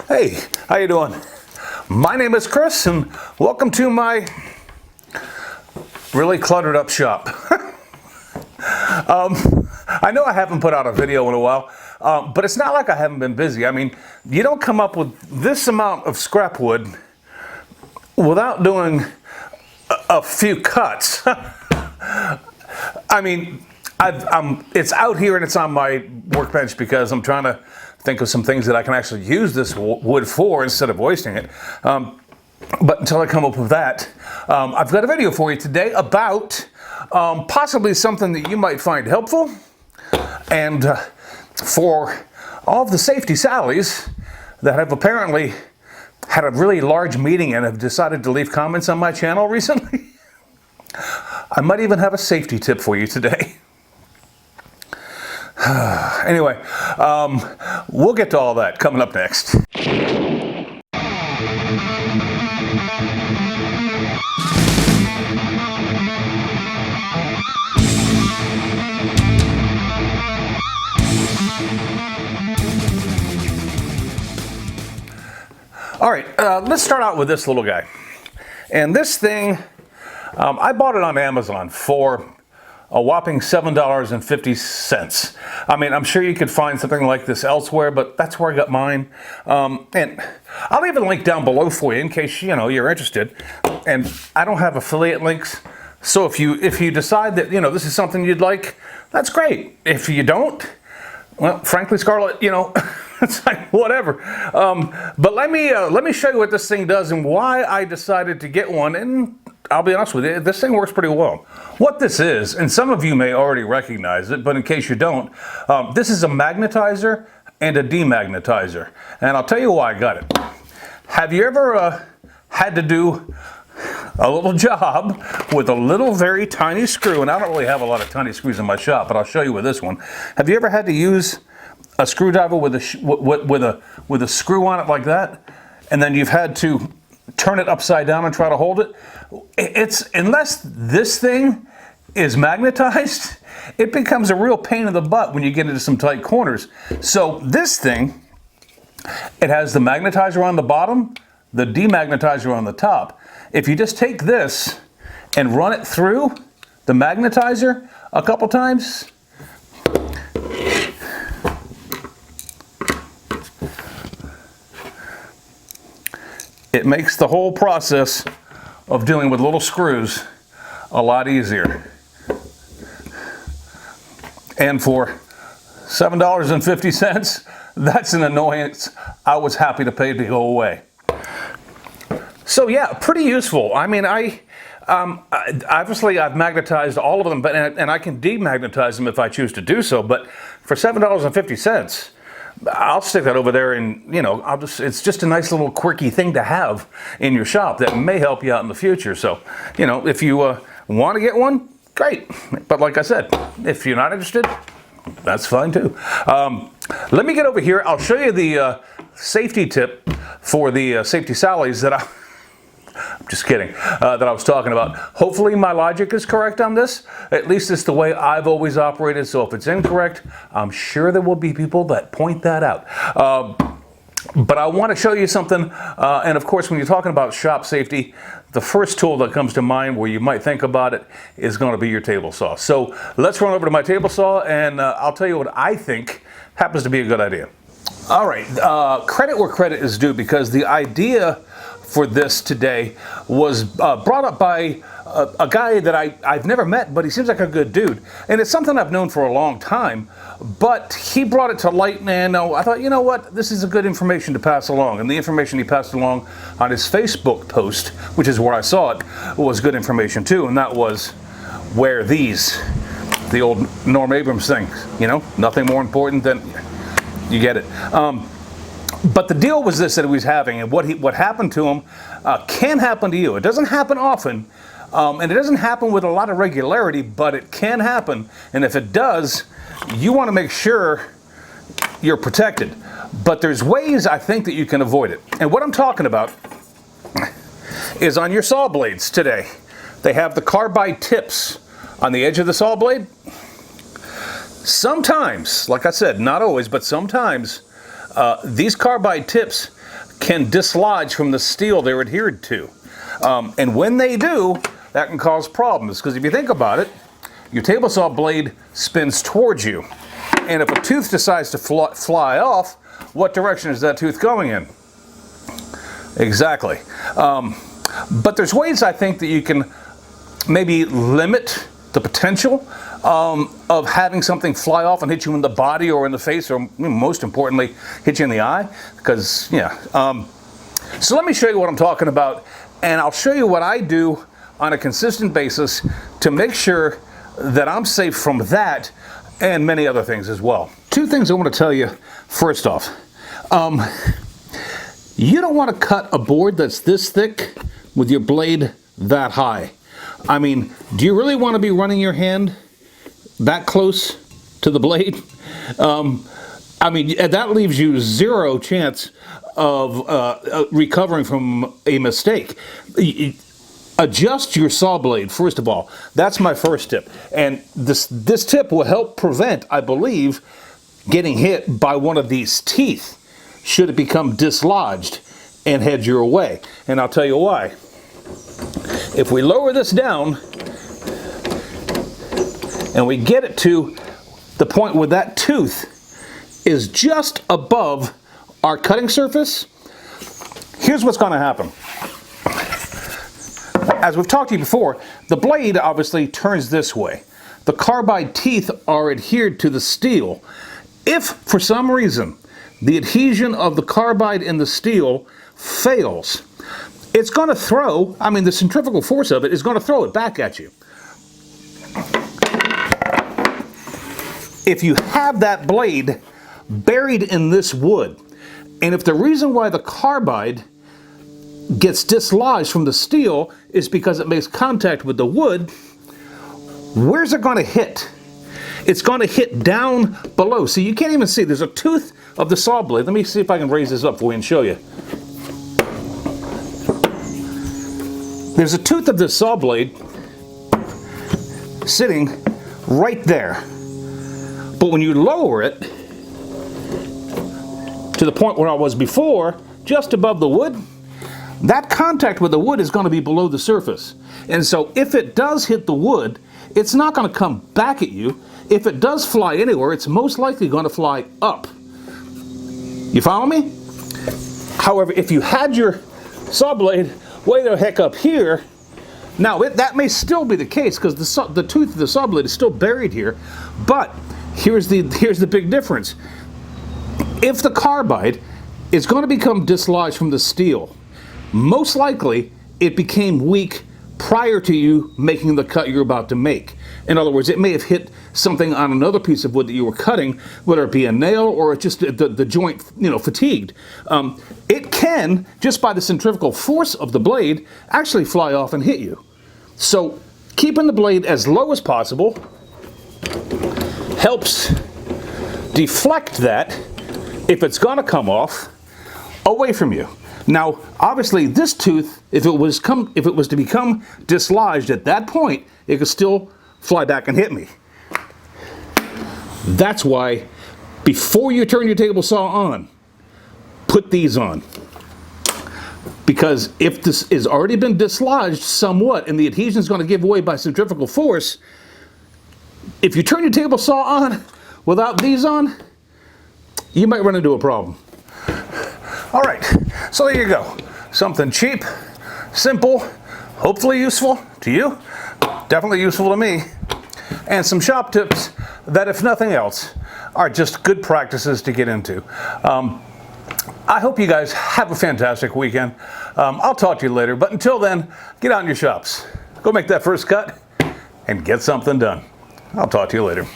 Hey, how you doing? My name is Chris, and welcome to my really cluttered up shop. I know I haven't put out a video in a while, but it's not like I haven't been busy. I mean, you don't come up with this amount of scrap wood without doing a few cuts. I mean, it's out here and it's on my workbench because I'm trying to think of some things that I can actually use this wood for instead of wasting it. But until I come up with that, I've got a video for you today about possibly something that you might find helpful. And for all of the safety Sallies that have apparently had a really large meeting and have decided to leave comments on my channel recently, I might even have a safety tip for you today. Anyway, we'll get to all that coming up next. All right, let's start out with this little guy. And this thing, I bought it on Amazon for a whopping $7.50. I mean, I'm sure you could find something like this elsewhere, but that's where I got mine. And I'll leave a link down below for you in case you're interested. And I don't have affiliate links, so if you decide that this is something you'd like, that's great. If you don't, well, frankly, Scarlett, it's like whatever. But let me show you what this thing does and why I decided to get one. And I'll be honest with you, this thing works pretty well. What this is, and some of you may already recognize it, but in case you don't, this is a magnetizer and a demagnetizer. And I'll tell you why I got it. Have you ever had to do a little job with a little very tiny screw? And I don't really have a lot of tiny screws in my shop, but I'll show you with this one. Have you ever had to use a screwdriver with a screw on it like that, and then you've had to turn it upside down and try to hold it? Unless this thing is magnetized, it becomes a real pain in the butt when you get into some tight corners. So this thing, it has the magnetizer on the bottom, the demagnetizer on the top. If you just take this and run it through the magnetizer a couple times, it makes the whole process of dealing with little screws a lot easier. And for $7.50, that's an annoyance I was happy to pay to go away. So yeah, pretty useful. I mean, obviously I've magnetized all of them, and I can demagnetize them if I choose to do so. But for $7.50, I'll stick that over there, and it's just a nice little quirky thing to have in your shop that may help you out in the future. So, if you want to get one, great. But like I said, if you're not interested, that's fine too. Let me get over here. I'll show you the safety tip for the safety Sallies that I'm just kidding, that I was talking about. Hopefully my logic is correct on this. At least it's the way I've always operated. So if it's incorrect, I'm sure there will be people that point that out. But I want to show you something. And of course, when you're talking about shop safety, the first tool that comes to mind where you might think about it is going to be your table saw. So let's run over to my table saw, and I'll tell you what I think happens to be a good idea. All right, credit where credit is due, because the idea for this today was brought up by a guy that I've never met, but he seems like a good dude. And it's something I've known for a long time, but he brought it to light, and I thought, you know what, this is a good information to pass along. And the information he passed along on his Facebook post, which is where I saw it, was good information too, and that was wear these. The old Norm Abrams thing, nothing more important than, you get it. But the deal was this that he was having, and what happened to him can happen to you. It doesn't happen often, and it doesn't happen with a lot of regularity, but it can happen. And if it does, you want to make sure you're protected. But there's ways, I think, that you can avoid it. And what I'm talking about is on your saw blades today. They have the carbide tips on the edge of the saw blade. Sometimes, like I said, not always, but sometimes, these carbide tips can dislodge from the steel they're adhered to. And when they do, that can cause problems, because if you think about it, your table saw blade spins towards you. And if a tooth decides to fly off, what direction is that tooth going in? Exactly. But there's ways, I think, that you can maybe limit the potential of having something fly off and hit you in the body or in the face, or most importantly, hit you in the eye. Because, yeah. So let me show you what I'm talking about, and I'll show you what I do on a consistent basis to make sure that I'm safe from that and many other things as well. Two things I want to tell you. First off, you don't want to cut a board that's this thick with your blade that high. I mean, do you really want to be running your hand that close to the blade? I mean, that leaves you zero chance of recovering from a mistake. Adjust your saw blade, first of all. That's my first tip. And this tip will help prevent, I believe, getting hit by one of these teeth should it become dislodged and head your way. And I'll tell you why. If we lower this down and we get it to the point where that tooth is just above our cutting surface, here's what's going to happen. As we've talked to you before, the blade obviously turns this way. The carbide teeth are adhered to the steel. If, for some reason, the adhesion of the carbide in the steel fails, it's going to throw, I mean, the centrifugal force of it is going to throw it back at you. If you have that blade buried in this wood, and if the reason why the carbide gets dislodged from the steel is because it makes contact with the wood, where's it going to hit? It's going to hit down below. See, you can't even see. There's a tooth of the saw blade. Let me see if I can raise this up for you and show you. There's a tooth of this saw blade sitting right there. But when you lower it to the point where I was before, just above the wood, that contact with the wood is going to be below the surface. And so if it does hit the wood, it's not going to come back at you. If it does fly anywhere, it's most likely going to fly up. You follow me? However, if you had your saw blade way the heck up here, now that may still be the case because the tooth of the saw blade is still buried here, but here's the big difference. If the carbide is going to become dislodged from the steel, most likely it became weak prior to you making the cut you're about to make. In other words, it may have hit something on another piece of wood that you were cutting, whether it be a nail or just the joint, fatigued. It can, just by the centrifugal force of the blade, actually fly off and hit you. So keeping the blade as low as possible helps deflect that, if it's going to come off, away from you. Now, obviously, this tooth, if it was to become dislodged at that point, it could still fly back and hit me. That's why, before you turn your table saw on, put these on. Because if this has already been dislodged somewhat and the adhesion is going to give way by centrifugal force, if you turn your table saw on without these on, you might run into a problem. All right, so there you go. Something cheap, simple, hopefully useful to you, definitely useful to me, and some shop tips that, if nothing else, are just good practices to get into. I hope you guys have a fantastic weekend. I'll talk to you later, but until then, get out in your shops. Go make that first cut and get something done. I'll talk to you later.